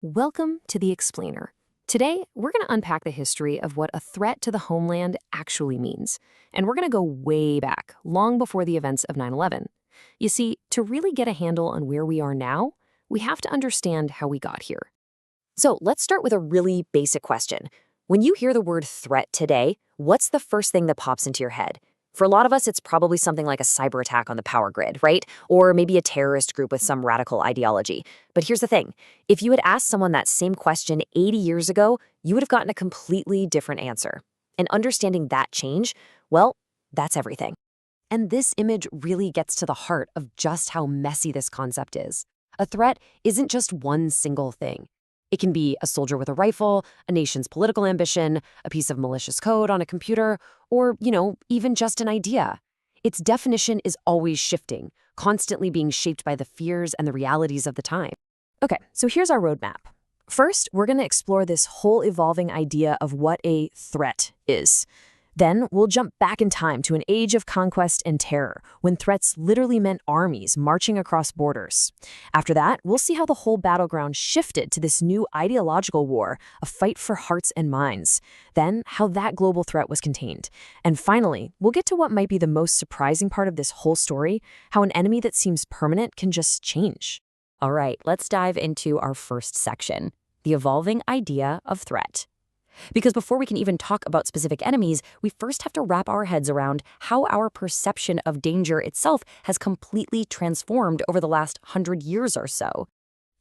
Welcome to The Explainer. Today, we're going to unpack the history of what a threat to the homeland actually means. And we're going to go way back, long before the events of 9/11. You see, to really get a handle on where we are now, we have to understand how we got here. So let's start with a really basic question. When you hear the word threat today, what's the first thing that pops into your head? For a lot of us, it's probably something like a cyber attack on the power grid, right? Or maybe a terrorist group with some radical ideology. But here's the thing. If you had asked someone that same question 80 years ago, you would have gotten a completely different answer. And understanding that change, well, that's everything. And this image really gets to the heart of just how messy this concept is. A threat isn't just one single thing. It can be a soldier with a rifle, a nation's political ambition, a piece of malicious code on a computer, or, even just an idea. Its definition is always shifting, constantly being shaped by the fears and the realities of the time. Okay, so here's our roadmap. First, we're going to explore this whole evolving idea of what a threat is. Then we'll jump back in time to an age of conquest and terror, when threats literally meant armies marching across borders. After that, we'll see how the whole battleground shifted to this new ideological war, a fight for hearts and minds. Then, how that global threat was contained. And finally, we'll get to what might be the most surprising part of this whole story, how an enemy that seems permanent can just change. All right, let's dive into our first section, the evolving idea of threat. Because before we can even talk about specific enemies, we first have to wrap our heads around how our perception of danger itself has completely transformed over the last 100 years or so.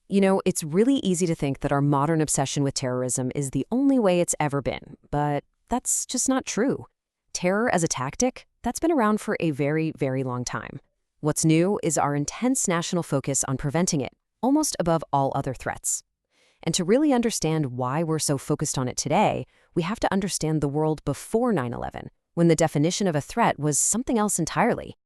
It's really easy to think that our modern obsession with terrorism is the only way it's ever been, but that's just not true. Terror as a tactic, that's been around for a very, very long time. What's new is our intense national focus on preventing it, almost above all other threats. And to really understand why we're so focused on it today, we have to understand the world before 9/11, when the definition of a threat was something else entirely.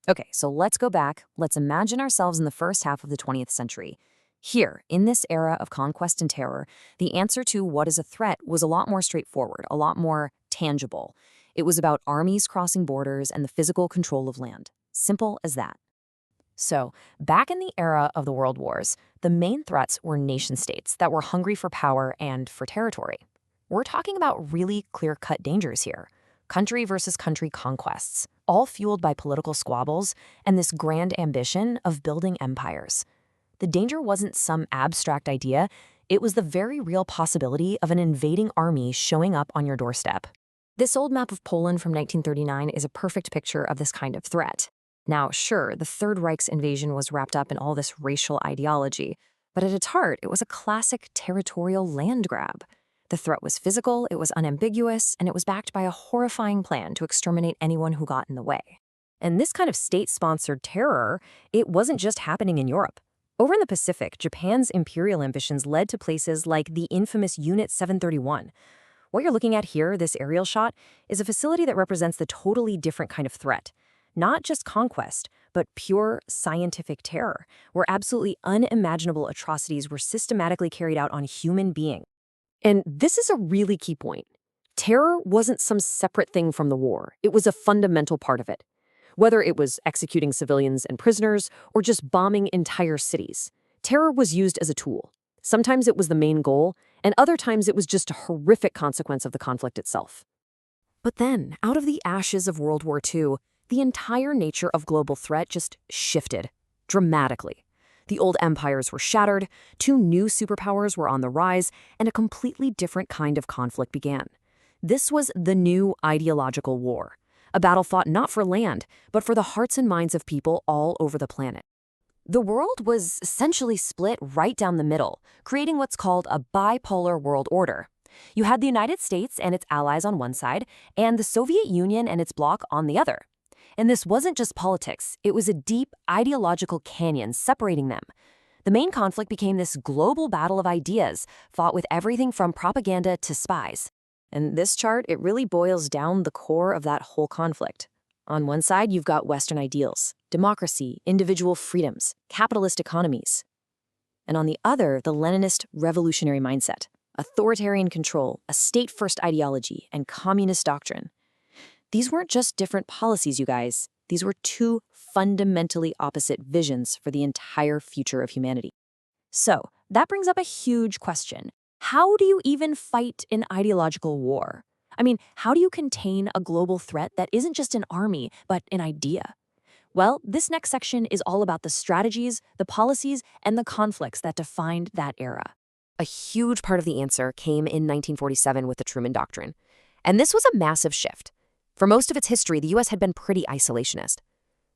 Okay, so let's go back. Let's imagine ourselves in the first half of the 20th century. Here, in this era of conquest and terror, the answer to what is a threat was a lot more straightforward, a lot more tangible. It was about armies crossing borders and the physical control of land. Simple as that. So, back in the era of the World Wars, the main threats were nation-states that were hungry for power and for territory. We're talking about really clear-cut dangers here. Country versus country conquests, all fueled by political squabbles and this grand ambition of building empires. The danger wasn't some abstract idea, it was the very real possibility of an invading army showing up on your doorstep. This old map of Poland from 1939 is a perfect picture of this kind of threat. Now, sure, the Third Reich's invasion was wrapped up in all this racial ideology, but at its heart, it was a classic territorial land grab. The threat was physical, it was unambiguous, and it was backed by a horrifying plan to exterminate anyone who got in the way. And this kind of state-sponsored terror, it wasn't just happening in Europe. Over in the Pacific, Japan's imperial ambitions led to places like the infamous Unit 731. What you're looking at here, this aerial shot, is a facility that represents the totally different kind of threat. Not just conquest, but pure scientific terror, where absolutely unimaginable atrocities were systematically carried out on human beings. And this is a really key point. Terror wasn't some separate thing from the war. It was a fundamental part of it. Whether it was executing civilians and prisoners or just bombing entire cities, terror was used as a tool. Sometimes it was the main goal, and other times it was just a horrific consequence of the conflict itself. But then, out of the ashes of World War II, the entire nature of global threat just shifted dramatically. The old empires were shattered, two new superpowers were on the rise, and a completely different kind of conflict began. This was the new ideological war, a battle fought not for land, but for the hearts and minds of people all over the planet. The world was essentially split right down the middle, creating what's called a bipolar world order. You had the United States and its allies on one side, and the Soviet Union and its bloc on the other. And this wasn't just politics, it was a deep ideological canyon separating them. The main conflict became this global battle of ideas, fought with everything from propaganda to spies. And this chart, it really boils down the core of that whole conflict. On one side, you've got Western ideals, democracy, individual freedoms, capitalist economies. And on the other, the Leninist revolutionary mindset, authoritarian control, a state-first ideology, and communist doctrine. These weren't just different policies, you guys. These were two fundamentally opposite visions for the entire future of humanity. So, That brings up a huge question. How do you even fight an ideological war? I mean, how do you contain a global threat that isn't just an army, but an idea? Well, this next section is all about the strategies, the policies, and the conflicts that defined that era. A huge part of the answer came in 1947 with the Truman Doctrine. And this was a massive shift. For most of its history, the U.S. had been pretty isolationist.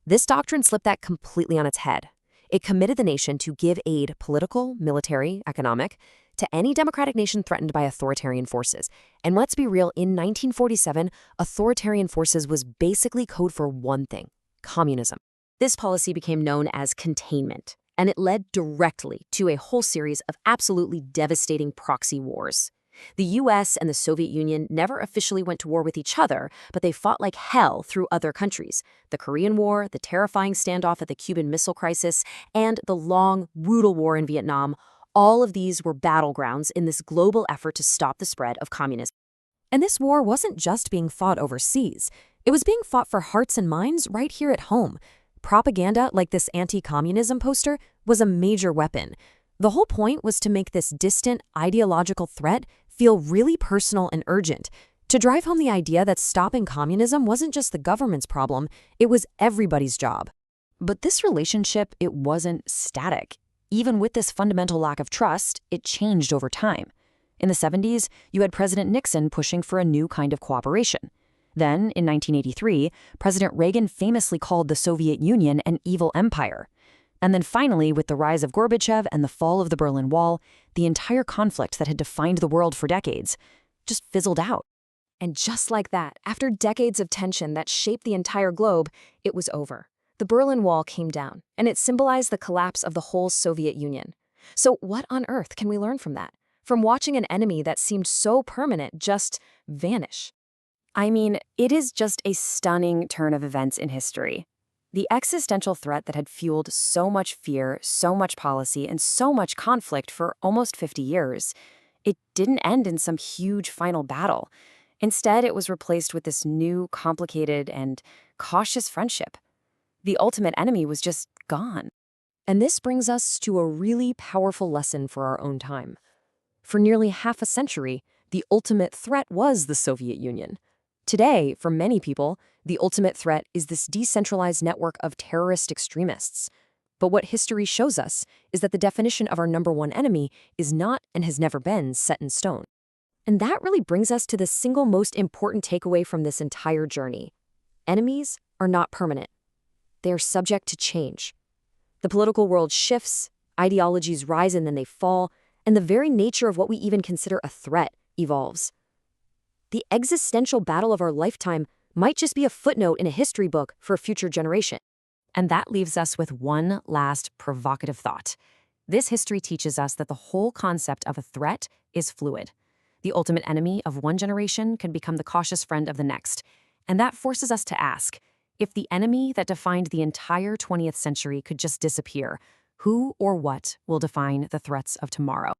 This doctrine flipped that completely on its head. It committed the nation to give aid, political, military, economic, to any democratic nation threatened by authoritarian forces. And let's be real, in 1947, authoritarian forces was basically code for one thing: communism. This policy became known as containment, and it led directly to a whole series of absolutely devastating proxy wars. The US and the Soviet Union never officially went to war with each other, but they fought like hell through other countries. The Korean War, the terrifying standoff at the Cuban Missile Crisis, and the long, brutal war in Vietnam, all of these were battlegrounds in this global effort to stop the spread of communism. And this war wasn't just being fought overseas. It was being fought for hearts and minds right here at home. Propaganda like this anti-communism poster was a major weapon. The whole point was to make this distant, ideological threat feel really personal and urgent, to drive home the idea that stopping communism wasn't just the government's problem, it was everybody's job. But this relationship, it wasn't static. Even with this fundamental lack of trust, it changed over time. In the 70s, you had President Nixon pushing for a new kind of cooperation. Then, in 1983, President Reagan famously called the Soviet Union an evil empire. And then finally, with the rise of Gorbachev and the fall of the Berlin Wall, the entire conflict that had defined the world for decades just fizzled out. And just like that, after decades of tension that shaped the entire globe, it was over. The Berlin Wall came down, and it symbolized the collapse of the whole Soviet Union. So what on earth can we learn from that? From watching an enemy that seemed so permanent just vanish? I mean, it is just a stunning turn of events in history. The existential threat that had fueled so much fear, so much policy, and so much conflict for almost 50 years, it didn't end in some huge final battle. Instead, it was replaced with this new, complicated, and cautious friendship. The ultimate enemy was just gone. And this brings us to a really powerful lesson for our own time. For nearly half a century, the ultimate threat was the Soviet Union. Today, for many people, the ultimate threat is this decentralized network of terrorist extremists. But what history shows us is that the definition of our number one enemy is not and has never been set in stone. And that really brings us to the single most important takeaway from this entire journey. Enemies are not permanent. They are subject to change. The political world shifts, ideologies rise and then they fall, and the very nature of what we even consider a threat evolves. The existential battle of our lifetime might just be a footnote in a history book for a future generation. And that leaves us with one last provocative thought. This history teaches us that the whole concept of a threat is fluid. The ultimate enemy of one generation can become the cautious friend of the next. And that forces us to ask, if the enemy that defined the entire 20th century could just disappear, who or what will define the threats of tomorrow?